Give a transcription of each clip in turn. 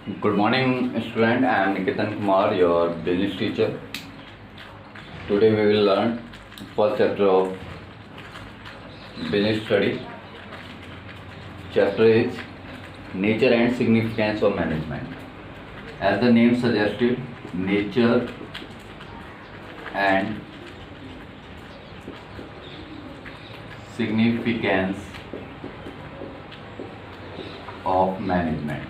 Good morning, student. I am Nikitan Kumar, your business teacher. Today we will learn first chapter of business study. Chapter is nature and significance of management. As the name suggested, nature and significance of management.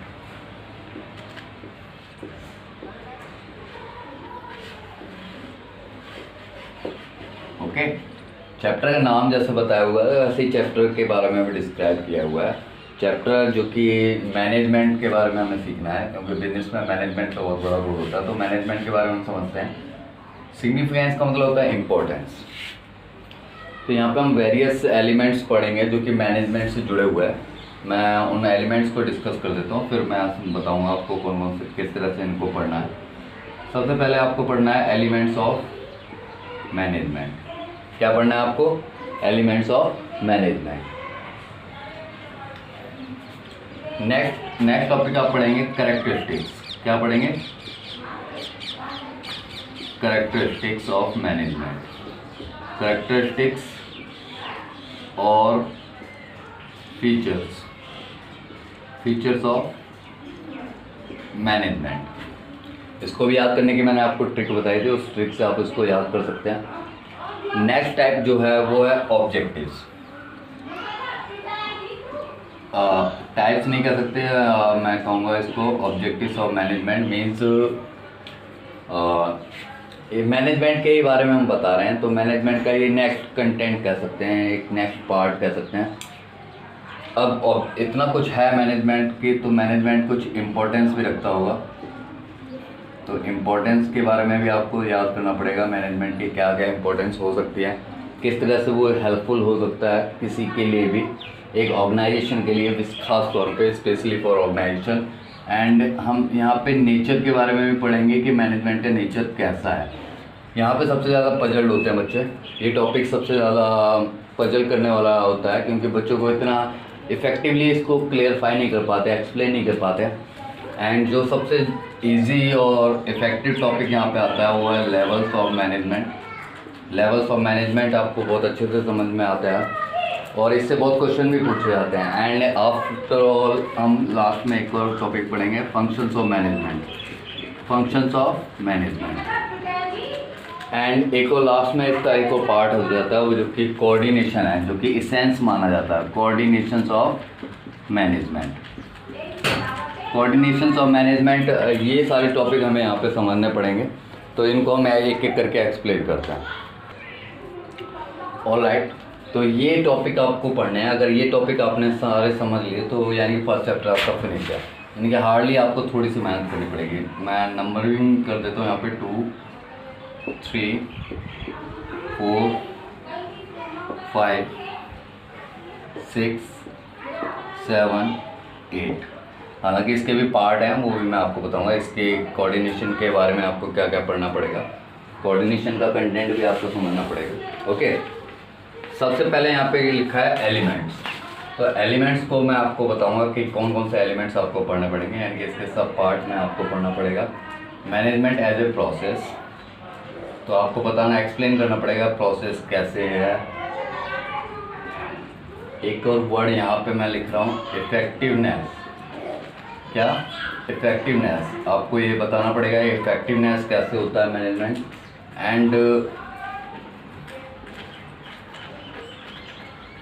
Okay, chapter का नाम जैसे बताया हुआ है वैसे ही chapter के बारे में भी डिस्क्राइब किया हुआ है। चैप्टर जो कि मैनेजमेंट के बारे में हमें सीखना है, क्योंकि बिजनेस में मैनेजमेंट का बहुत बड़ा रोल होता है। तो मैनेजमेंट के बारे में हम समझते हैं। सिग्निफिकेंस का मतलब होता है इम्पोर्टेंस। तो यहाँ पे हम वेरियस एलिमेंट्स पढ़ेंगे जो कि मैनेजमेंट से जुड़े हुए हैं। मैं उन एलिमेंट्स को डिस्कस कर देता हूँ, फिर मैं बताऊँगा आपको कौन कौन से किस तरह से इनको पढ़ना है। सबसे पहले आपको पढ़ना है एलिमेंट्स ऑफ मैनेजमेंट। क्या पढ़ना है आपको? Elements of management. Next topic आप पढ़ेंगे कैरेक्टरिस्टिक्स। क्या पढ़ेंगे? Characteristics of management. कैरेक्टरिस्टिक्स और फीचर्स ऑफ मैनेजमेंट। इसको भी याद करने की मैंने आपको ट्रिक बताई थी, उस ट्रिक से आप इसको याद कर सकते हैं। नेक्स्ट टाइप जो है वो है ऑब्जेक्टिव्स। टाइप्स नहीं कह सकते, मैं कहूँगा इसको objectives of management. Means management के ही बारे में हम बता रहे हैं, तो मैनेजमेंट का ये नेक्स्ट कंटेंट कह सकते हैं, एक नेक्स्ट पार्ट कह सकते हैं। अब इतना कुछ है मैनेजमेंट की, तो मैनेजमेंट कुछ इम्पोर्टेंस भी रखता होगा, तो इम्पोर्टेंस के बारे में भी आपको याद करना पड़ेगा। मैनेजमेंट की क्या क्या इम्पोर्टेंस हो सकती है, किस तरह से वो हेल्पफुल हो सकता है किसी के लिए भी, एक ऑर्गेनाइजेशन के लिए खास तौर पे, स्पेशली फॉर ऑर्गेनाइजेशन। एंड हम यहाँ पे नेचर के बारे में भी पढ़ेंगे कि मैनेजमेंट का नेचर कैसा है। यहाँ पे सबसे ज़्यादा पजल्ड होते हैं बच्चे। ये टॉपिक सबसे ज़्यादा पजल करने वाला होता है, क्योंकि बच्चों को इतना इफ़ेक्टिवली इसको क्लियरफाई नहीं कर पाते, एक्सप्लेन नहीं कर पाते। एंड जो सबसे इजी और इफ़ेक्टिव टॉपिक यहाँ पे आता है वो है levels of management. Levels of management आपको बहुत अच्छे से समझ में आता है और इससे बहुत क्वेश्चन भी पूछे जाते हैं। एंड आफ्टर ऑल हम लास्ट में एक और टॉपिक पढ़ेंगे, functions of management. Functions of management. And एक और लास्ट में इसका एक और पार्ट हो जाता है वो जो कि कोऑर्डिनेशन है, जो कि इसेंस माना जाता है, coordinations of management. Coordinations of management, ये सारे टॉपिक हमें यहाँ पे समझने पड़ेंगे, तो इनको हम एक एक करके एक्सप्लेन करते हैं। ऑलराइट, तो ये टॉपिक आपको पढ़ने हैं। अगर ये टॉपिक आपने सारे समझ लिए तो यानी फर्स्ट चैप्टर आपका फिनिश है, यानी कि हार्डली आपको थोड़ी सी मेहनत करनी पड़ेगी। मैं नंबरिंग कर देता हूँ यहाँ पे 2, 3, 4, 5, 6, 7, 8। हालांकि इसके भी पार्ट हैं, वो भी मैं आपको बताऊंगा। इसके कोऑर्डिनेशन के बारे में आपको क्या क्या पढ़ना पड़ेगा, कोऑर्डिनेशन का कंटेंट भी आपको समझना पड़ेगा। ओके, सबसे पहले यहाँ पे ये लिखा है एलिमेंट्स। तो एलिमेंट्स को मैं आपको बताऊंगा कि कौन कौन से एलिमेंट्स आपको पढ़ने पड़ेंगे, यानी कि इसके सब पार्ट में आपको पढ़ना पड़ेगा। मैनेजमेंट एज ए प्रोसेस, तो आपको बताना, एक्सप्लेन करना पड़ेगा प्रोसेस कैसे है। एक और वर्ड यहाँ पे मैं लिख रहा हूँ, इफेक्टिवनेस। क्या? इफेक्टिवनेस। आपको ये बताना पड़ेगा इफेक्टिवनेस कैसे होता है management. And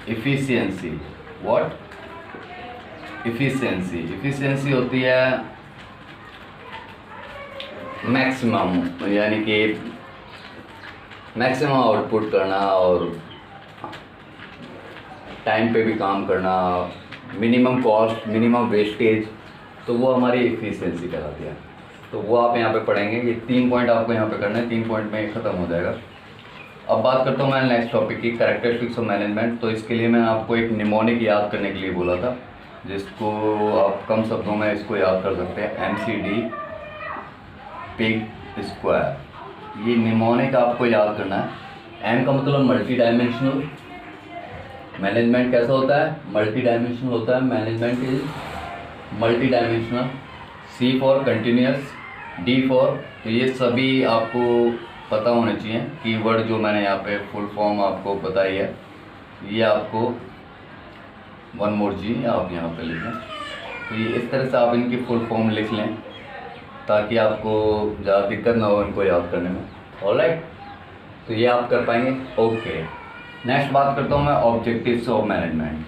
efficiency. What? Efficiency होती है मैक्सिमम, यानी कि मैक्सिमम आउटपुट करना और टाइम पे भी काम करना, मिनिमम कॉस्ट, मिनिमम वेस्टेज, तो वो हमारी इफिशियंसी कहलाती है। तो वो आप यहाँ पे पढ़ेंगे। ये 3 पॉइंट आपको यहाँ पे करना है, 3 पॉइंट में ख़त्म हो जाएगा। अब बात करता हूँ मैं नेक्स्ट टॉपिक की, कैरेक्टरिस्टिक्स ऑफ मैनेजमेंट। तो इसके लिए मैं आपको एक निमोनिक याद करने के लिए बोला था, जिसको आप कम शब्दों में इसको याद कर सकते हैं, MCD पिग स्क्वायर। ये निमोनिक आपको याद करना है। एम का मतलब मल्टी डायमेंशनल। मैनेजमेंट कैसा होता है? मल्टी डायमेंशनल होता है। Management is multi dimensional. C for continuous, D for, तो ये सभी आपको पता होने चाहिए। कीवर्ड जो मैंने यहाँ पे फुल फॉर्म आपको बताई है, ये आपको वन मोर G आप यहाँ पे लिखें। तो ये इस तरह से आप इनकी फुल फॉर्म लिख लें ताकि आपको ज़्यादा दिक्कत ना हो इनको याद करने में। ऑलराइट, तो ये आप कर पाएंगे। ओके, नेक्स्ट बात करता हूँ मैं ऑब्जेक्टिव्स ऑफ मैनेजमेंट।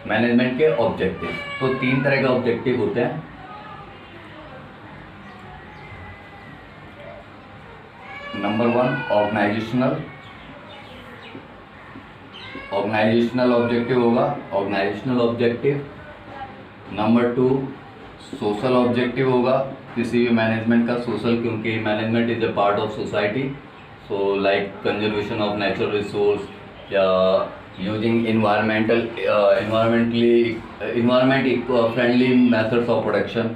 मैनेजमेंट के ऑब्जेक्टिव, तो 3 तरह के ऑब्जेक्टिव होते हैं। नंबर 1 ऑर्गेनाइजेशनल ऑब्जेक्टिव होगा, organisational objective. Number 2 social objective होगा, किसी भी मैनेजमेंट का सोशल, क्योंकि management is a part of society, so like conservation of natural resource या using environment friendly methods of production.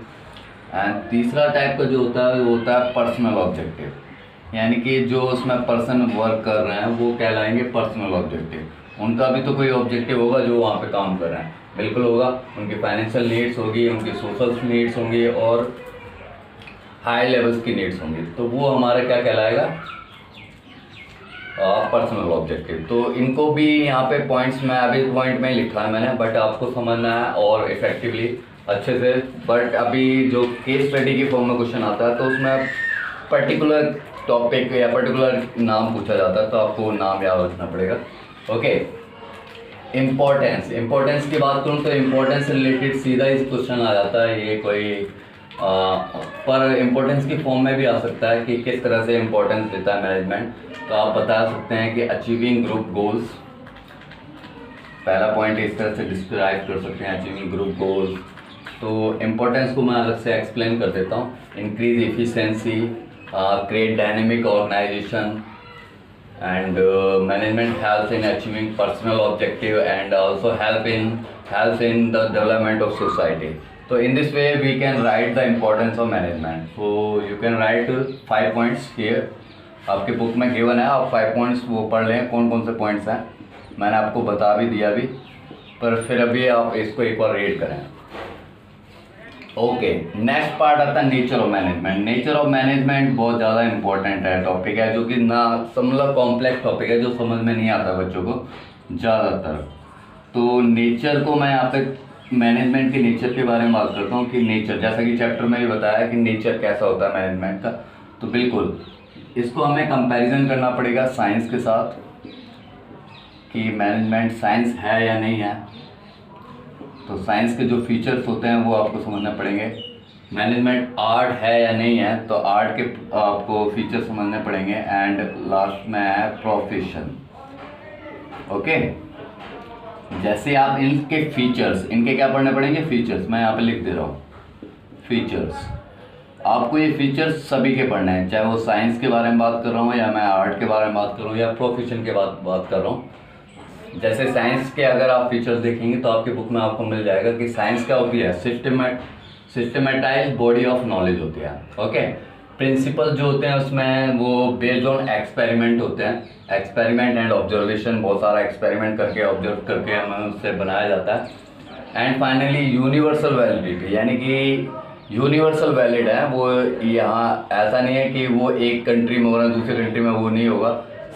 And तीसरा टाइप का जो होता है वो होता है पर्सनल ऑब्जेक्टिव, यानी कि जो उसमें पर्सन वर्क कर रहे हैं वो कहलाएंगे पर्सनल ऑब्जेक्टिव। उनका भी तो कोई ऑब्जेक्टिव होगा जो वहाँ पे काम कर रहे हैं, बिल्कुल होगा। उनकी फाइनेंशियल नीड्स होगी, उनकी सोशल नीड्स होंगी और हाई लेवल्स की नीड्स होंगी, तो वो हमारा क्या कहलाएगा, पर्सनल ऑब्जेक्टिव। तो इनको भी यहाँ पे पॉइंट्स में अभी पॉइंट में लिखा है मैंने, बट आपको समझना है और इफेक्टिवली अच्छे से। बट अभी जो केस स्टडी की फॉर्म में क्वेश्चन आता है तो उसमें पर्टिकुलर टॉपिक या पर्टिकुलर नाम पूछा जाता है, तो आपको नाम याद रखना पड़ेगा। ओके, इम्पोर्टेंस की बात करूँ तो इम्पोर्टेंस से रिलेटेड सीधा इस क्वेश्चन आ जाता है, ये कोई पर इम्पोर्टेंस की फॉर्म में भी आ सकता है कि किस तरह से इम्पोर्टेंस देता है मैनेजमेंट। तो आप बता सकते हैं कि अचीविंग ग्रुप गोल्स, पहला पॉइंट इस तरह से डिस्क्राइब कर सकते हैं, अचीविंग ग्रुप गोल्स। तो इम्पोर्टेंस को मैं अलग से एक्सप्लेन कर देता हूँ। Increase efficiency, create dynamic organization, and management helps in achieving personal objective and also helps in the development of society. So in this way we can write the importance of management. So you can write 5 points here, आपके book में given है, आप 5 points वो पढ़ लें कौन कौन से पॉइंट्स हैं, मैंने आपको बता भी दिया अभी, पर फिर अभी आप इसको एक बार रीड करें। ओके, नेक्स्ट पार्ट आता है nature of management. Nature of management बहुत ज़्यादा इंपॉर्टेंट है टॉपिक है, जो कि ना मतलब कॉम्प्लेक्स टॉपिक है जो समझ में नहीं आता बच्चों को ज़्यादातर। तो नेचर को मैं यहाँ पे मैनेजमेंट के नेचर के बारे में बात करता हूँ कि नेचर, जैसा कि चैप्टर में भी बताया कि नेचर कैसा होता है मैनेजमेंट का। तो बिल्कुल इसको हमें कंपैरिजन करना पड़ेगा साइंस के साथ कि मैनेजमेंट साइंस है या नहीं है। तो साइंस के जो फीचर्स होते हैं वो आपको समझना पड़ेंगे। मैनेजमेंट आर्ट है या नहीं है, तो आर्ट के आपको फीचर समझने पड़ेंगे। एंड लास्ट में है प्रोफेशन। ओके, जैसे आप इनके फीचर्स, इनके क्या पढ़ने पड़ेंगे, फीचर्स, मैं यहाँ पे लिख दे रहा हूँ फीचर्स। आपको ये फीचर्स सभी के पढ़ने हैं, चाहे वो साइंस के बारे में बात कर रहा हूँ या मैं आर्ट के बारे में बात कर रहा हूँ या प्रोफेशन के बात कर रहा हूँ। जैसे साइंस के अगर आप फीचर्स देखेंगे तो आपकी बुक में आपको मिल जाएगा कि साइंस क्या होती है, सिस्टमेटाइज बॉडी ऑफ नॉलेज होती है। ओके, प्रिंसिपल जो होते हैं उसमें वो बेस्ड ऑन एक्सपेरिमेंट होते हैं, एक्सपेरिमेंट एंड ऑब्जर्वेशन, बहुत सारा एक्सपेरिमेंट करके ऑब्जर्व करके हमें उससे बनाया जाता है। एंड फाइनली यूनिवर्सल वैलिडिटी, यानी कि यूनिवर्सल वैलिड है वो, यहाँ ऐसा नहीं है कि वो एक कंट्री में हो रहा है दूसरे कंट्री में वो नहीं होगा,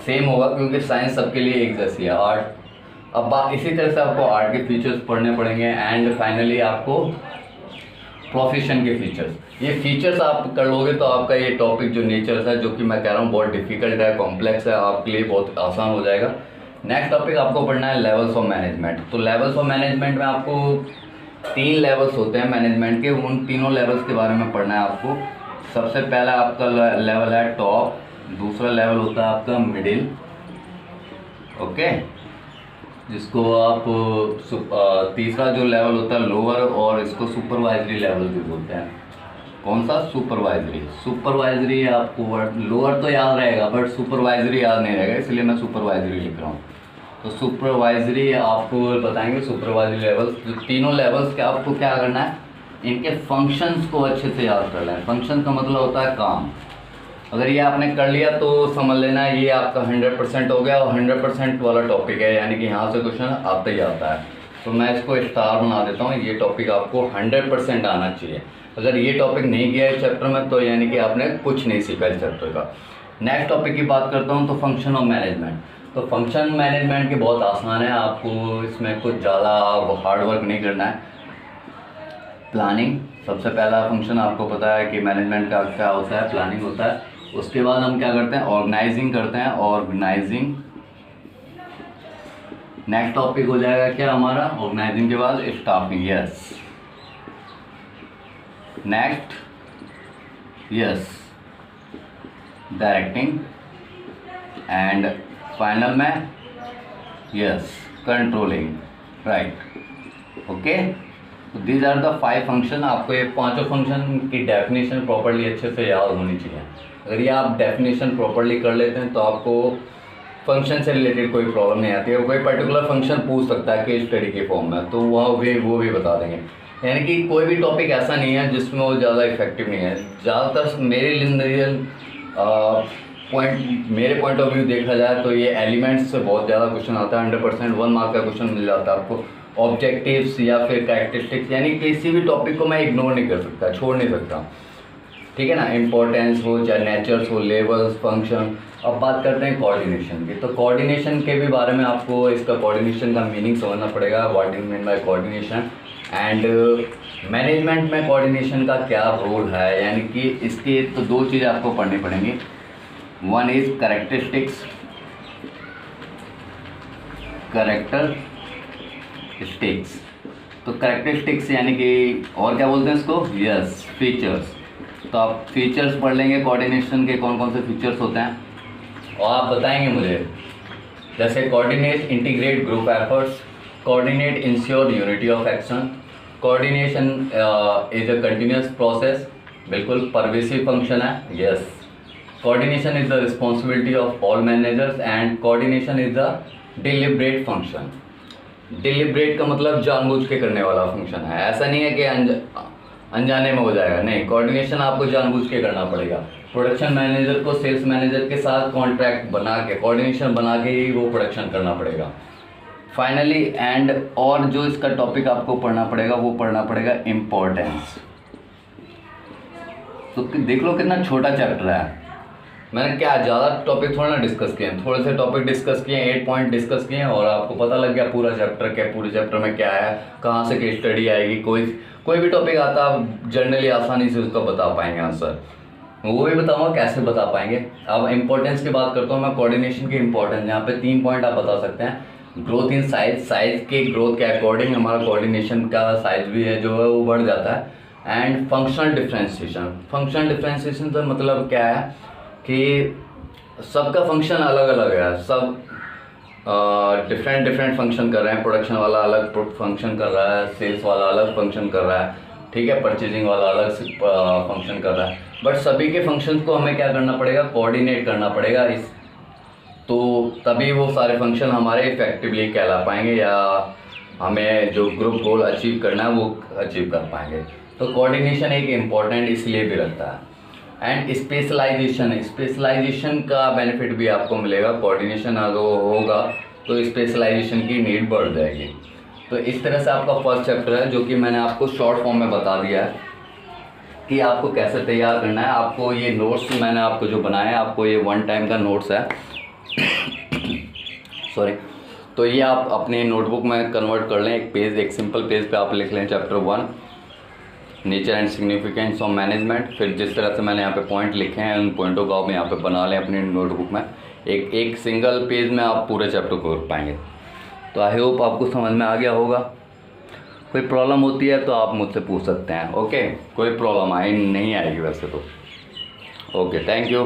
सेम होगा, क्योंकि साइंस सबके लिए एक जैसी है। आर्ट, अब इसी तरह से आपको आर्ट के फीचर्स पढ़ने पड़ेंगे। एंड फाइनली आपको प्रोफेशन के फीचर्स, ये फीचर्स आप कर लोगे तो आपका ये टॉपिक जो नेचर्स है, जो कि मैं कह रहा हूँ बहुत डिफिकल्ट है, कॉम्प्लेक्स है, आपके लिए बहुत आसान हो जाएगा। नेक्स्ट टॉपिक आपको पढ़ना है लेवल्स ऑफ मैनेजमेंट। तो लेवल्स ऑफ मैनेजमेंट में आपको 3 लेवल्स होते हैं मैनेजमेंट के, उन तीनों लेवल्स के बारे में पढ़ना है आपको। सबसे पहला आपका लेवल है टॉप, दूसरा लेवल होता है आपका मिडिल, ओके, जिसको आप तीसरा जो लेवल होता है लोअर, और इसको सुपरवाइजरी लेवल भी बोलते हैं। कौन सा, सुपरवाइजरी आपको वर्ड, लोअर तो याद रहेगा बट सुपरवाइजरी याद नहीं रहेगा, इसलिए मैं सुपरवाइजरी लिख रहा हूँ। तो सुपरवाइजरी आपको बताएंगे सुपरवाइजरी लेवल्स, जो तीनों लेवल्स के आपको क्या करना है, इनके फंक्शंस को अच्छे से याद कर लें। फंक्शन का मतलब होता है काम। अगर ये आपने कर लिया तो समझ लेना ये आपका 100% हो गया, और 100% वाला टॉपिक है, यानी कि यहाँ से क्वेश्चन आता ही आता है। तो मैं इसको स्टार बना देता हूँ, ये टॉपिक आपको 100% आना चाहिए। अगर ये टॉपिक नहीं किया है इस चैप्टर में तो यानी कि आपने कुछ नहीं सीखा इस चैप्टर का। नेक्स्ट टॉपिक की बात करता हूँ तो फंक्शन ऑफ मैनेजमेंट। तो फंक्शन मैनेजमेंट की बहुत आसान है, आपको इसमें कुछ ज़्यादा हार्ड वर्क नहीं करना है। प्लानिंग सबसे पहला फंक्शन आपको पता है कि मैनेजमेंट का क्या होता है, प्लानिंग होता है। उसके बाद हम क्या करते हैं, ऑर्गेनाइजिंग करते हैं, ऑर्गेनाइजिंग। नेक्स्ट टॉपिक हो जाएगा क्या हमारा, ऑर्गेनाइजिंग के बाद staffing, yes. Next yes directing, and final में यस कंट्रोलिंग, राइट। ओके, तो दीज आर द 5 फंक्शन। आपको ये पांचों फंक्शन की डेफिनेशन प्रॉपर्ली अच्छे से याद होनी चाहिए। अगर ये आप डेफिनेशन प्रॉपर्ली कर लेते हैं तो आपको फंक्शन से रिलेटेड कोई प्रॉब्लम नहीं आती है। कोई पर्टिकुलर फंक्शन पूछ सकता है केस स्टडी के फॉर्म में, तो वो भी बता देंगे। यानी कि कोई भी टॉपिक ऐसा नहीं है जिसमें वो ज़्यादा इफेक्टिव नहीं है। ज़्यादातर मेरे पॉइंट ऑफ व्यू देखा जाए तो ये एलिमेंट्स से बहुत ज़्यादा क्वेश्चन आता है। 100% 1 मार्क का क्वेश्चन मिल जाता है आपको। ऑब्जेक्टिव्स या फिर कैरेक्टरिस्टिक्स, यानी किसी भी टॉपिक को मैं इग्नोर नहीं कर सकता, छोड़ नहीं सकता, ठीक है ना। इंपॉर्टेंस हो चाहे नेचर्स हो, लेवल्स, फंक्शन। अब बात करते हैं कोऑर्डिनेशन की। तो कोऑर्डिनेशन के भी बारे में आपको इसका कोऑर्डिनेशन का मीनिंग समझना पड़ेगा, what you mean by coordination, and management में कोऑर्डिनेशन का क्या रोल है। यानी कि इसके तो 2 चीज़ आपको पढ़नी पड़ेंगी। One is characteristics, characteristics. तो कैरेक्टरिस्टिक्स यानी कि और क्या बोलते हैं इसको, यस फीचर्स। तो आप फीचर्स पढ़ लेंगे कोऑर्डिनेशन के, कौन कौन से फीचर्स होते हैं, और आप बताएंगे मुझे। जैसे coordinate integrate group efforts, coordinate ensure unity of action, coordination is a continuous process, बिल्कुल परवेसिव फंक्शन है, yes. Coordination is the responsibility of all managers, and coordination is the deliberate function. Deliberate का मतलब जानबूझ के करने वाला function है। ऐसा नहीं है कि अनजाने में हो जाएगा, नहीं। कोऑर्डिनेशन आपको जानबूझ के करना पड़ेगा। प्रोडक्शन मैनेजर को सेल्स मैनेजर के साथ कॉन्ट्रैक्ट बना के, कोऑर्डिनेशन बना के ही वो प्रोडक्शन करना पड़ेगा। फाइनली एंड और जो इसका टॉपिक आपको पढ़ना पड़ेगा वो पढ़ना पड़ेगा इम्पोर्टेंस। तो देख लो कितना छोटा चैप्टर है। मैंने क्या ज़्यादा टॉपिक थोड़ा ना डिस्कस किए हैं, थोड़े से टॉपिक डिस्कस किए, 8 पॉइंट डिस्कस किए, और आपको पता लग गया पूरा चैप्टर में क्या है, कहाँ से केस स्टडी आएगी। कोई भी टॉपिक आता है आप जनरली आसानी से उसका बता पाएंगे आंसर। वो भी बताऊंगा कैसे बता पाएंगे। अब इंपॉर्टेंस की बात करता हूँ मैं, कोऑर्डिनेशन की इंपॉर्टेंस। यहाँ पे 3 पॉइंट आप बता सकते हैं। ग्रोथ इन साइज, साइज के ग्रोथ के अकॉर्डिंग हमारा कोऑर्डिनेशन का साइज भी है जो है वो बढ़ जाता है। And functional differentiation, functional differentiation से मतलब क्या है कि सबका फंक्शन अलग अलग है, सब डिफरेंट फंक्शन कर रहे हैं। प्रोडक्शन वाला अलग फंक्शन कर रहा है, सेल्स वाला अलग फंक्शन कर रहा है, ठीक है, परचेजिंग वाला अलग फंक्शन कर रहा है। बट सभी के फंक्शंस को हमें क्या करना पड़ेगा, कोऑर्डिनेट करना पड़ेगा। तो तभी वो सारे फंक्शन हमारे इफेक्टिवली कहला पाएंगे, या हमें जो ग्रुप गोल अचीव करना है वो अचीव कर पाएंगे। तो कोऑर्डिनेशन एक इम्पॉर्टेंट इसलिए भी रखता है। एंड स्पेशलाइजेशन का बेनिफिट भी आपको मिलेगा। कोऑर्डिनेशन अगर होगा तो स्पेशलाइजेशन की नीड बढ़ जाएगी। तो इस तरह से आपका फर्स्ट चैप्टर है जो कि मैंने आपको शॉर्ट फॉर्म में बता दिया है कि आपको कैसे तैयार करना है। आपको ये नोट्स मैंने आपको जो बनाया है, आपको ये 1 टाइम का नोट्स है सॉरी। तो ये आप अपने नोटबुक में कन्वर्ट कर लें, एक सिंपल पेज पे आप लिख लें chapter 1 nature and significance of management. फिर जिस तरह से मैंने यहाँ पे पॉइंट लिखे हैं उन पॉइंटों को आप यहाँ पे बना लें अपनी नोटबुक में। एक सिंगल पेज में आप पूरे चैप्टर को कर पाएंगे। तो आई होप आपको समझ में आ गया होगा। कोई प्रॉब्लम होती है तो आप मुझसे पूछ सकते हैं। ओके, कोई प्रॉब्लम नहीं आएगी वैसे तो। Okay, thank you.